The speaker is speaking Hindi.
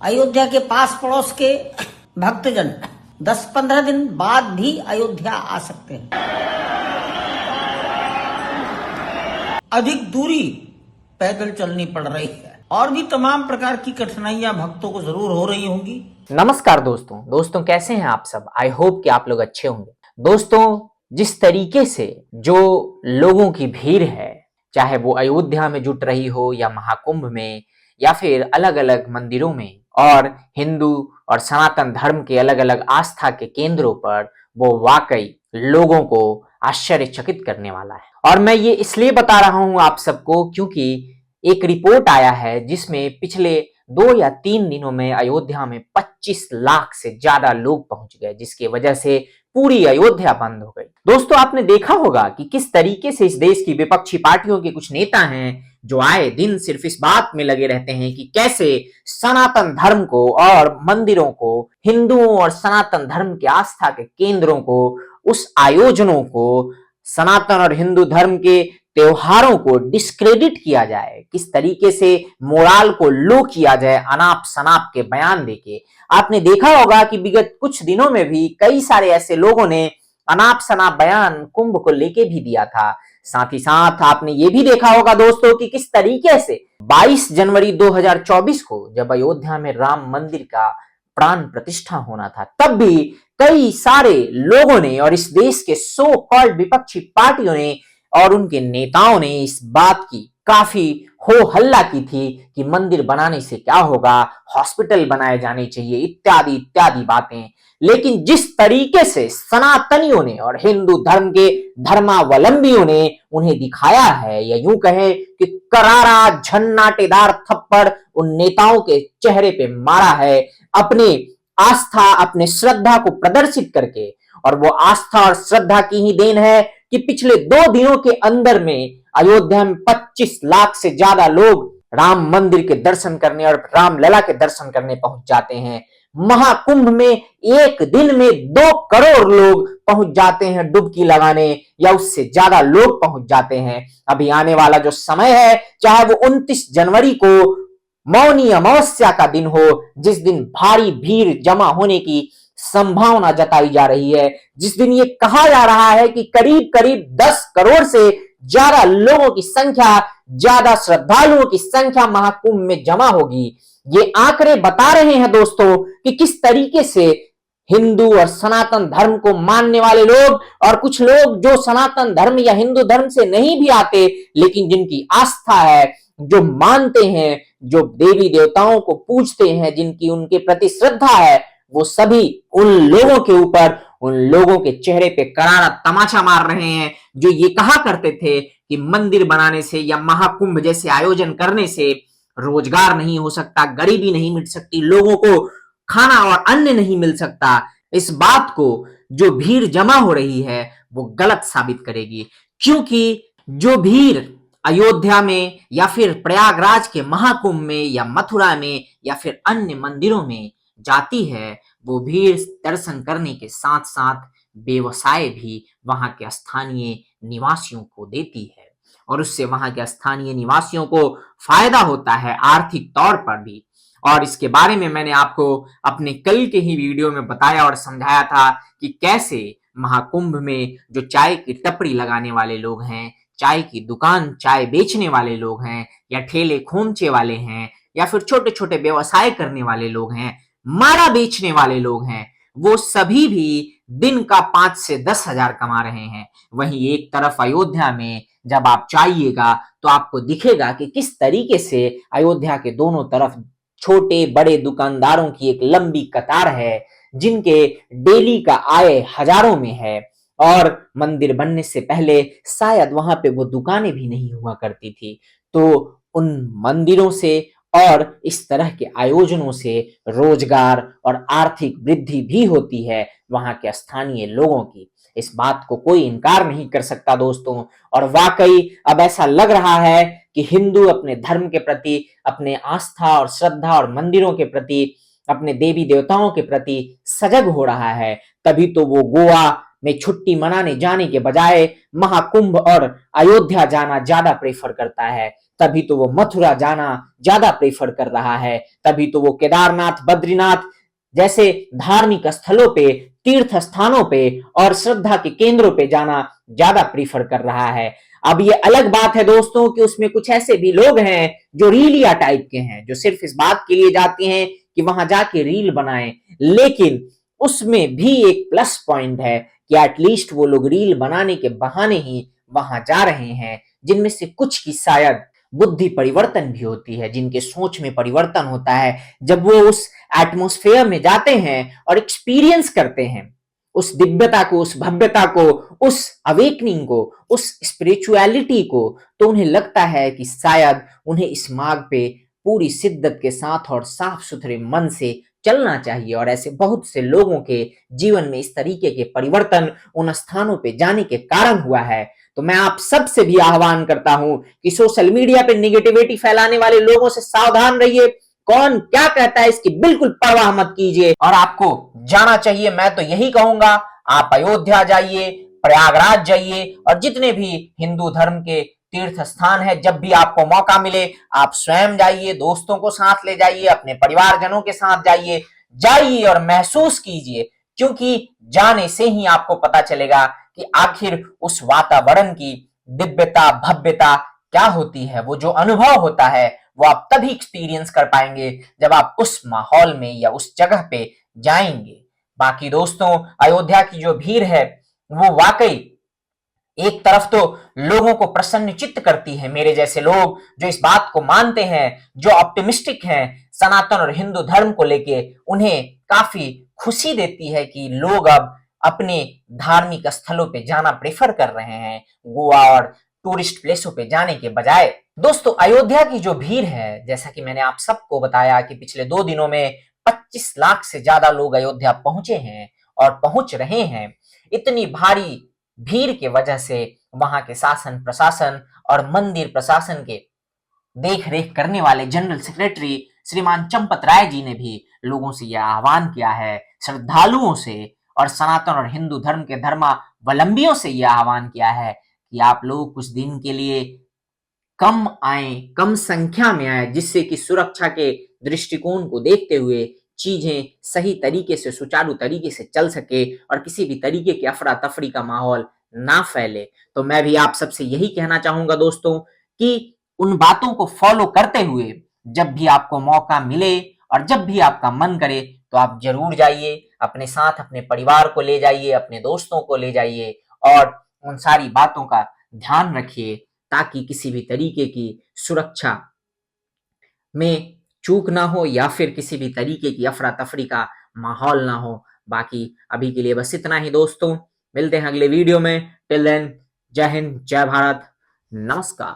अयोध्या के पास पड़ोस के भक्तजन 10-15 दिन बाद भी अयोध्या आ सकते हैं। अधिक दूरी पैदल चलनी पड़ रही है और भी तमाम प्रकार की कठिनाइयां भक्तों को जरूर हो रही होंगी। नमस्कार दोस्तों कैसे हैं आप सब। आई होप कि आप लोग अच्छे होंगे। दोस्तों, जिस तरीके से जो लोगों की भीड़ है, चाहे वो अयोध्या में जुट रही हो या महाकुंभ में या फिर अलग अलग मंदिरों में और हिंदू और सनातन धर्म के अलग अलग आस्था के केंद्रों पर, वो वाकई लोगों को आश्चर्यचकित करने वाला है। और मैं ये इसलिए बता रहा हूं आप सबको क्योंकि एक रिपोर्ट आया है जिसमें पिछले 2 या 3 दिनों में अयोध्या में 25 लाख से ज्यादा लोग पहुंच गए, जिसकी वजह से पूरी अयोध्या बंद हो गई। दोस्तों, आपने देखा होगा कि किस तरीके से इस देश की विपक्षी पार्टियों के कुछ नेता हैं जो आए दिन सिर्फ इस बात में लगे रहते हैं कि कैसे सनातन धर्म को और मंदिरों को, हिंदुओं और सनातन धर्म के आस्था के केंद्रों को, उस आयोजनों को, सनातन और हिंदू धर्म के त्योहारों को डिस्क्रेडिट किया जाए, किस तरीके से मोराल को लो किया जाए अनाप शनाप के बयान देके। आपने देखा होगा कि विगत कुछ दिनों में भी कई सारे ऐसे लोगों ने अनाप शनाप बयान कुंभ को लेके भी दिया था। साथ ही साथ आपने ये भी देखा होगा दोस्तों कि किस तरीके से 22 जनवरी 2024 को जब अयोध्या में राम मंदिर का प्राण प्रतिष्ठा होना था, तब भी कई सारे लोगों ने और इस देश के सो कॉल्ड विपक्षी पार्टियों ने और उनके नेताओं ने इस बात की काफी हो हल्ला की थी कि मंदिर बनाने से क्या होगा, हॉस्पिटल बनाए जाने चाहिए, इत्यादि इत्यादि बातें। लेकिन जिस तरीके से सनातनियों ने और हिंदू धर्म के धर्मावलंबियों ने उन्हें दिखाया है, या यूं कहे कि करारा झन्नाटेदार थप्पड़ उन नेताओं के चेहरे पे मारा है, अपने आस्था, अपने श्रद्धा को प्रदर्शित करके। और वो आस्था और श्रद्धा की ही देन है कि पिछले 2 दिनों के अंदर में अयोध्या में 25 लाख से ज्यादा लोग राम मंदिर के दर्शन करने और रामलला के दर्शन करने पहुंच जाते हैं। महाकुंभ में एक दिन में 2 करोड़ लोग पहुंच जाते हैं डुबकी लगाने, या उससे ज्यादा लोग पहुंच जाते हैं। अभी आने वाला जो समय है, चाहे वो 29 जनवरी को मौनी अमावस्या का दिन हो, जिस दिन भारी भीड़ जमा होने की संभावना जताई जा रही है, जिस दिन ये कहा जा रहा है कि करीब करीब 10 करोड़ से ज्यादा लोगों की संख्या, ज्यादा श्रद्धालुओं की संख्या महाकुंभ में जमा होगी। ये आंकड़े बता रहे हैं दोस्तों कि किस तरीके से हिंदू और सनातन धर्म को मानने वाले लोग और कुछ लोग जो सनातन धर्म या हिंदू धर्म से नहीं भी आते, लेकिन जिनकी आस्था है, जो मानते हैं, जो देवी देवताओं को पूजते हैं, जिनकी उनके प्रति श्रद्धा है, वो सभी उन लोगों के ऊपर, उन लोगों के चेहरे पे करारा तमाचा मार रहे हैं जो ये कहा करते थे कि मंदिर बनाने से या महाकुंभ जैसे आयोजन करने से रोजगार नहीं हो सकता, गरीबी नहीं मिट सकती, लोगों को खाना और अन्न नहीं मिल सकता। इस बात को जो भीड़ जमा हो रही है वो गलत साबित करेगी, क्योंकि जो भीड़ अयोध्या में या फिर प्रयागराज के महाकुंभ में या मथुरा में या फिर अन्य मंदिरों में जाती है, वो भीड़ दर्शन करने के साथ साथ व्यवसाय भी वहां के स्थानीय निवासियों को देती है, और उससे वहां के स्थानीय निवासियों को फायदा होता है आर्थिक तौर पर भी। और इसके बारे में मैंने आपको अपने कल के ही वीडियो में बताया और समझाया था कि कैसे महाकुंभ में जो चाय की टपरी लगाने वाले लोग हैं, चाय की दुकान, चाय बेचने वाले लोग हैं, या ठेले खोमचे वाले हैं, या फिर छोटे छोटे व्यवसाय करने वाले लोग हैं, मारा बेचने वाले लोग हैं, वो सभी भी दिन का 5 से 10 हजार कमा रहे हैं। वहीं एक तरफ अयोध्या में जब आप जाइएगा तो आपको दिखेगा कि किस तरीके से अयोध्या के दोनों तरफ छोटे बड़े दुकानदारों की एक लंबी कतार है, जिनके डेली का आय हजारों में है। और मंदिर बनने से पहले शायद वहां पे वो दुकानें भी नहीं हुआ करती थी। तो उन मंदिरों से और इस तरह के आयोजनों से रोजगार और आर्थिक वृद्धि भी होती है वहां के स्थानीय लोगों की। इस बात को कोई इनकार नहीं कर सकता दोस्तों। और वाकई अब ऐसा लग रहा है कि हिंदू अपने धर्म के प्रति, अपने आस्था और श्रद्धा और मंदिरों के प्रति, अपने देवी देवताओं के प्रति सजग हो रहा है। तभी तो वो गोवा में छुट्टी मनाने जाने के बजाय महाकुंभ और अयोध्या जाना ज्यादा प्रेफर करता है, तभी तो वो मथुरा जाना ज्यादा प्रेफर कर रहा है, तभी तो वो केदारनाथ, बद्रीनाथ जैसे धार्मिक स्थलों पे, तीर्थ स्थानों पे और श्रद्धा के केंद्रों पे जाना ज्यादा प्रीफर कर रहा है। अब ये अलग बात है दोस्तों कि उसमें कुछ ऐसे भी लोग हैं जो रीलिया टाइप के हैं, जो सिर्फ इस बात के लिए जाते हैं कि वहां जाके रील बनाएं, लेकिन उसमें भी एक प्लस पॉइंट है कि एटलीस्ट वो लोग रील बनाने के बहाने ही वहां जा रहे हैं, जिनमें से कुछ की शायद बुद्धि परिवर्तन भी होती है, जिनके सोच में परिवर्तन होता है जब वो उस एटमॉस्फेयर में जाते हैं और एक्सपीरियंस करते हैं उस दिव्यता को, उस भव्यता को, उस अवेकनिंग को, उस स्पिरिचुअलिटी को, तो उन्हें लगता है कि शायद उन्हें इस मार्ग पे पूरी शिद्दत के साथ और साफ सुथरे मन से चलना चाहिए। और ऐसे बहुत से लोगों के जीवन में इस तरीके के परिवर्तन उन स्थानों पे जाने के कारण हुआ है। तो मैं आप सबसे भी आह्वान करता हूं कि सोशल मीडिया पे निगेटिविटी फैलाने वाले लोगों से सावधान रहिए। कौन क्या कहता है इसकी बिल्कुल परवाह मत कीजिए, और आपको जाना चाहिए। मैं तो यही कहूंगा, आप अयोध्या जाइए, प्रयागराज जाइए, और जितने भी हिंदू धर्म के तीर्थ स्थान है, जब भी आपको मौका मिले आप स्वयं जाइए, दोस्तों को साथ ले जाइए, अपने परिवारजनों के साथ जाइए, जाइए और महसूस कीजिए, क्योंकि जाने से ही आपको पता चलेगा कि आखिर उस वातावरण की दिव्यता, भव्यता क्या होती है। वो जो अनुभव होता है वो आप तभी एक्सपीरियंस कर पाएंगे जब आप उस माहौल में या उस जगह पे जाएंगे। बाकी दोस्तों, अयोध्या की जो भीड़ है वो वाकई एक तरफ तो लोगों को प्रसन्नचित्त करती है, मेरे जैसे लोग जो इस बात को मानते हैं, जो ऑप्टिमिस्टिक हैं सनातन और हिंदू धर्म को लेके, उन्हें काफी खुशी देती है कि लोग अब अपने धार्मिक स्थलों पे जाना प्रेफर कर रहे हैं, गोवा और टूरिस्ट प्लेसों पे जाने के बजाय। दोस्तों, अयोध्या की जो भीड़ है, जैसा कि मैंने आप सबको बताया कि पिछले 2 दिनों में 25 लाख से ज्यादा लोग अयोध्या पहुंचे हैं और पहुंच रहे हैं। इतनी भारी भीड़ के वजह से वहां के शासन प्रशासन और मंदिर प्रशासन के देख रेख करने वाले जनरल सेक्रेटरी श्रीमान चंपत राय जी ने भी लोगों से यह आह्वान किया है, श्रद्धालुओं से और सनातन और हिंदू धर्म के धर्मावलंबियों से यह आह्वान किया है कि आप लोग कुछ दिन के लिए कम आए, कम संख्या में आए, जिससे कि सुरक्षा के दृष्टिकोण को देखते हुए चीजें सही तरीके से, सुचारू तरीके से चल सके और किसी भी तरीके की अफरा तफरी का माहौल ना फैले। तो मैं भी आप सबसे यही कहना चाहूंगा दोस्तों कि उन बातों को फॉलो करते हुए जब भी आपको मौका मिले और जब भी आपका मन करे तो आप जरूर जाइए, अपने साथ अपने परिवार को ले जाइए, अपने दोस्तों को ले जाइए और उन सारी बातों का ध्यान रखिए ताकि किसी भी तरीके की सुरक्षा में चूक ना हो या फिर किसी भी तरीके की अफरा तफरी का माहौल ना हो। बाकी अभी के लिए बस इतना ही दोस्तों, मिलते हैं अगले वीडियो में। टिल देन, जय हिंद, जय भारत, नमस्कार।